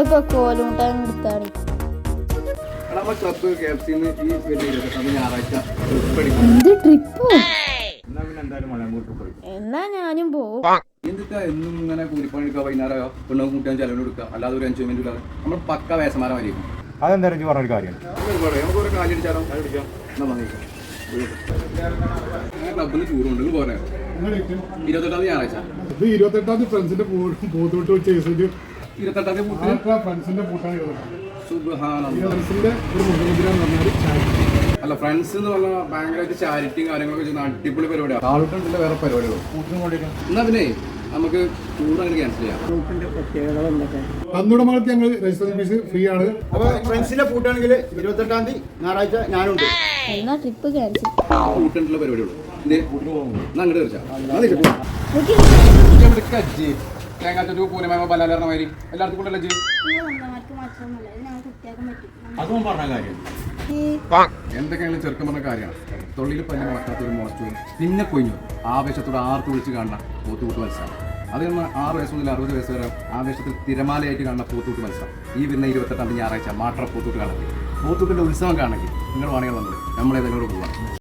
ഇപ്പൊ കോലുമുട്ടാൻ എടുത്താണ്. എന്ത് ട്രിപ്പോ? എന്നാ ഞാനും പോവും. എന്തിട്ടാ എന്നും ഇങ്ങനെ കൂലിപ്പണിയെടുക്കുക, വൈകുന്നേരം പെണ്ണും കൂട്ടാൻ ചെലവിന് കൊടുക്കുക, അല്ലാതെ ഒരു എൻജോയ്മെന്റ് ഇല്ലാതെ നമ്മൾ പക്ക വേസമാരമായിരിക്കും. അതെന്താ പറഞ്ഞൊരു കാര്യം നമുക്ക് ഒരു കാലടിച്ചാലോ ക്ലബിൽ ചൂടുണ്ടെങ്കിൽ പോരാ. 28 ഞായറാഴ്ച 28 ഫ്രണ്ട്സിന്റെ പോത്തോട്ട് വെച്ച് 28 ഫ്രണ്ട്സിന്റെ പൂട്ടാണ് അല്ല ഫ്രണ്ട്സ് എന്ന് പറഞ്ഞാൽ ഭയങ്കരമായിട്ട് ചാരിറ്റിയും കാര്യങ്ങളൊക്കെ ചെയ്യുന്ന അടിപൊളി പരിപാടിയാണ്. ആളുകളുടെ വേറെ പരിപാടികളും എന്നാ പിന്നെ നമുക്ക് ടൂർ അങ്ങനെ ക്യാൻസൽ ചെയ്യാം. അന്നുടമകൾക്ക് ഞങ്ങൾ രജിസ്ട്രേഷൻ ഫീസ് ഫ്രീ ആണ്. അപ്പൊ ഫ്രണ്ട്സിന്റെ പൂട്ടാണെങ്കിൽ 28 ഞായറാഴ്ച ഞാനുണ്ട്. എന്നാ ട്രിപ്പ് ക്യാൻസൽ. കൂട്ടുള്ള പരിപാടിയുള്ളൂ. അങ്ങോട്ട് തീർച്ച തേങ്ങാച്ചൊരു പൂനമേമ പലാലമാതിരി എല്ലാവർക്കും കൊണ്ടല്ലേ ചെയ്യും. അതും പറഞ്ഞ കാര്യം എന്തൊക്കെയാണെങ്കിലും ചെറുക്കം പറഞ്ഞ കാര്യമാണ്. തൊള്ളിയിൽ പനി വളർത്താത്ത ഒരു മോശം പിന്നെ കൊഞ്ഞു ആവേശത്തോട് ആർത്ത് വിളിച്ച് കാണുന്ന പോത്തുകൂട്ട് മത്സരം. അത് 6 വയസ്സ് മുതൽ 60 വയസ്സ് വരെ ആവേശത്തിൽ തിരമാലയായിട്ട് കാണുന്ന പോത്തുകൂട്ട് മത്സരം ഈ പിന്നെ 28 ഞായറാഴ്ച മാട്ര പോത്തൂട്ട് കാണുന്നത്. പോത്തൂട്ടിന്റെ ഉത്സവം കാണണമെങ്കിൽ നിങ്ങൾ വേണമെങ്കിൽ വന്നത് നമ്മളേതെങ്കിലും പോകാം.